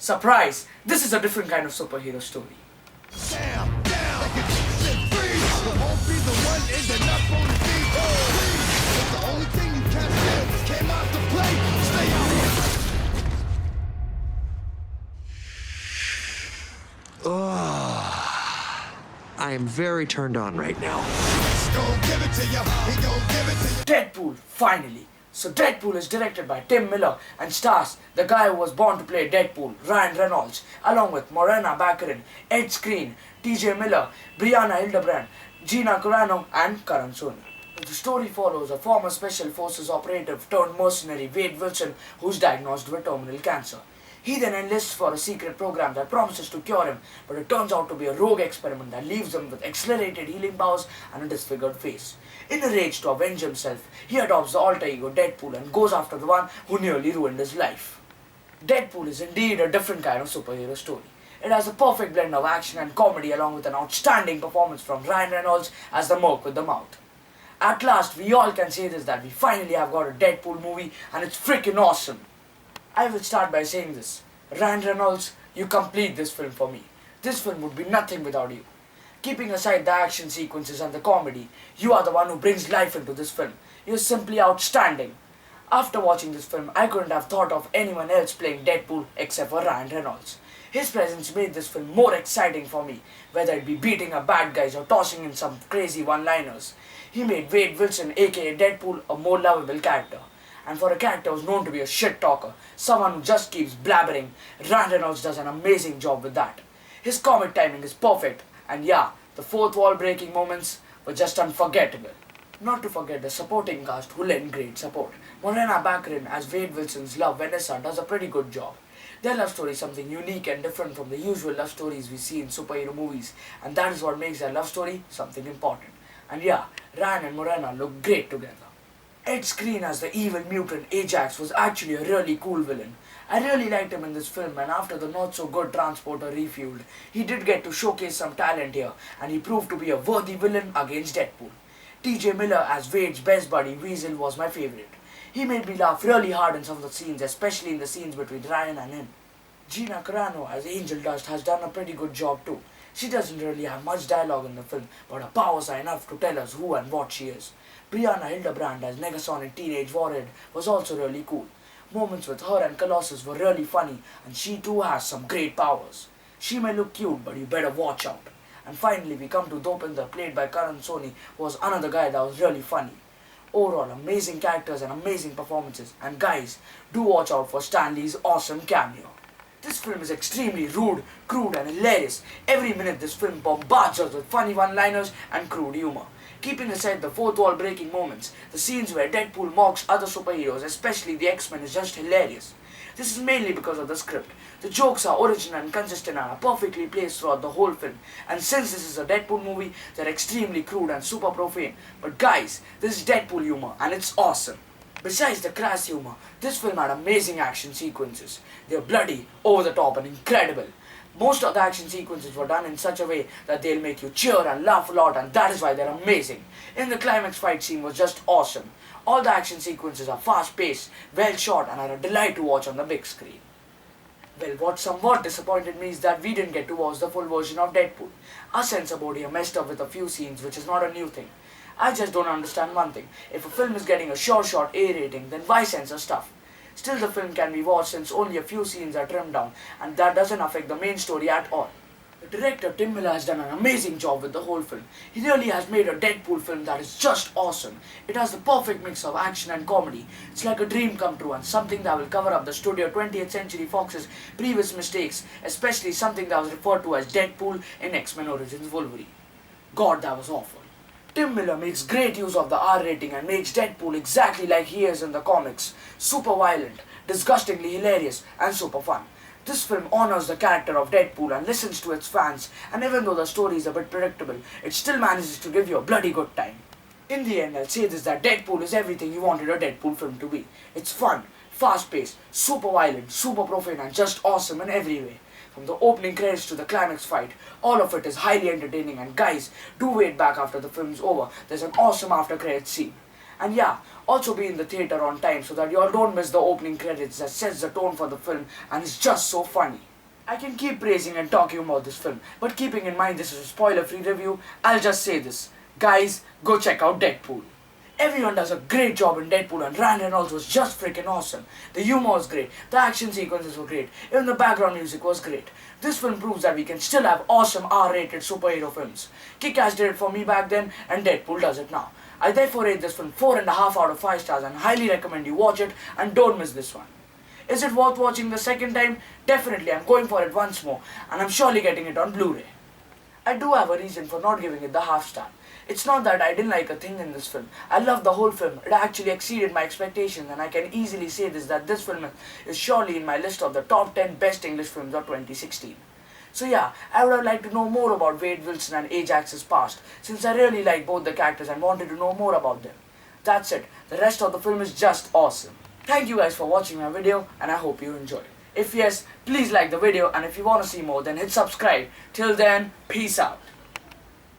Surprise! This is a different kind of superhero story. Sam, down, like a shit freeze. You won't be the one ending up on the beat. Please, the only thing you can't do came out to play. Stay out here. I am very turned on right now. He's gon' give it to you. He gon' give it to you. Deadpool, finally. So Deadpool is directed by Tim Miller and stars the guy who was born to play Deadpool, Ryan Reynolds, along with Morena Baccarin, Ed Skrein, TJ Miller, Brianna Hildebrand, Gina Carano and Karan Soni. The story follows a former Special Forces operative turned mercenary Wade Wilson who's diagnosed with terminal cancer. He then enlists for a secret program that promises to cure him, but it turns out to be a rogue experiment that leaves him with accelerated healing powers and a disfigured face. In a rage to avenge himself, he adopts the alter ego Deadpool and goes after the one who nearly ruined his life. Deadpool is indeed a different kind of superhero story. It has a perfect blend of action and comedy along with an outstanding performance from Ryan Reynolds as the merc with the mouth. At last, we all can say this, that we finally have got a Deadpool movie and it's freaking awesome. I will start by saying this. Ryan Reynolds, you complete this film for me. This film would be nothing without you. Keeping aside the action sequences and the comedy, you are the one who brings life into this film. You're simply outstanding. After watching this film, I couldn't have thought of anyone else playing Deadpool except for Ryan Reynolds. His presence made this film more exciting for me, whether it be beating up bad guys or tossing in some crazy one-liners. He made Wade Wilson aka Deadpool a more lovable character. And for a character who's known to be a shit talker, someone who just keeps blabbering, Ryan Reynolds does an amazing job with that. His comic timing is perfect, and yeah, the fourth wall breaking moments were just unforgettable. Not to forget the supporting cast who lent great support. Morena Baccarin as Wade Wilson's love Vanessa does a pretty good job. Their love story is something unique and different from the usual love stories we see in superhero movies, and that is what makes their love story something important. And yeah, Ryan and Morena look great together. Ed Skrein as the evil mutant Ajax was actually a really cool villain. I really liked him in this film, and after the not so good transporter refueled, he did get to showcase some talent here and he proved to be a worthy villain against Deadpool. TJ Miller as Wade's best buddy Weasel was my favourite. He made me laugh really hard in some of the scenes, especially in the scenes between Ryan and him. Gina Carano as Angel Dust has done a pretty good job too. She doesn't really have much dialogue in the film, but her powers are enough to tell us who and what she is. Brianna Hildebrand as Negasonic Teenage Warhead was also really cool. Moments with her and Colossus were really funny, and she too has some great powers. She may look cute, but you better watch out. And finally we come to Dopinder, played by Karan Soni, who was another guy that was really funny. Overall, amazing characters and amazing performances, and guys, do watch out for Stan Lee's awesome cameo. This film is extremely rude, crude and hilarious. Every minute this film bombards us with funny one-liners and crude humor. Keeping aside the fourth wall breaking moments, the scenes where Deadpool mocks other superheroes, especially the X-Men, is just hilarious. This is mainly because of the script. The jokes are original and consistent and are perfectly placed throughout the whole film. And since this is a Deadpool movie, they're extremely crude and super profane. But guys, this is Deadpool humor and it's awesome. Besides the crass humor, this film had amazing action sequences. They were bloody, over the top and incredible. Most of the action sequences were done in such a way that they'll make you cheer and laugh a lot, and that is why they're amazing. In the climax fight scene was just awesome. All the action sequences are fast paced, well shot and are a delight to watch on the big screen. Well, what somewhat disappointed me is that we didn't get to watch the full version of Deadpool. Our censor board here messed up with a few scenes, which is not a new thing. I just don't understand one thing. If a film is getting a sure shot A rating, then why censor stuff? Still, the film can be watched since only a few scenes are trimmed down, and that doesn't affect the main story at all. The director Tim Miller has done an amazing job with the whole film. He really has made a Deadpool film that is just awesome. It has the perfect mix of action and comedy. It's like a dream come true and something that will cover up the Studio 20th Century Fox's previous mistakes, especially something that was referred to as Deadpool in X-Men Origins Wolverine. God, that was awful. Tim Miller makes great use of the R rating and makes Deadpool exactly like he is in the comics. Super violent, disgustingly hilarious, and super fun. This film honors the character of Deadpool and listens to its fans, and even though the story is a bit predictable, it still manages to give you a bloody good time. In the end, I'll say this, that Deadpool is everything you wanted a Deadpool film to be. It's fun, fast-paced, super violent, super profane, and just awesome in every way. From the opening credits to the climax fight, all of it is highly entertaining, and guys, do wait back after the film's over. There's an awesome after-credits scene. And yeah, also be in the theatre on time so that you all don't miss the opening credits that sets the tone for the film and is just so funny. I can keep praising and talking about this film, but keeping in mind this is a spoiler-free review, I'll just say this. Guys, go check out Deadpool. Everyone does a great job in Deadpool, and Ryan Reynolds was just freaking awesome. The humor was great, the action sequences were great, even the background music was great. This film proves that we can still have awesome R-rated superhero films. Kick-Ass did it for me back then, and Deadpool does it now. I therefore rate this film 4.5 out of 5 stars and highly recommend you watch it and don't miss this one. Is it worth watching the second time? Definitely, I'm going for it once more, and I'm surely getting it on Blu-ray. I do have a reason for not giving it the half star. It's not that I didn't like a thing in this film. I loved the whole film. It actually exceeded my expectations, and I can easily say this, that this film is surely in my list of the top 10 best English films of 2016. So yeah, I would have liked to know more about Wade Wilson and Ajax's past, since I really like both the characters and wanted to know more about them. That's it. The rest of the film is just awesome. Thank you guys for watching my video, and I hope you enjoyed. If yes, please like the video, and if you want to see more, then hit subscribe. Till then, peace out.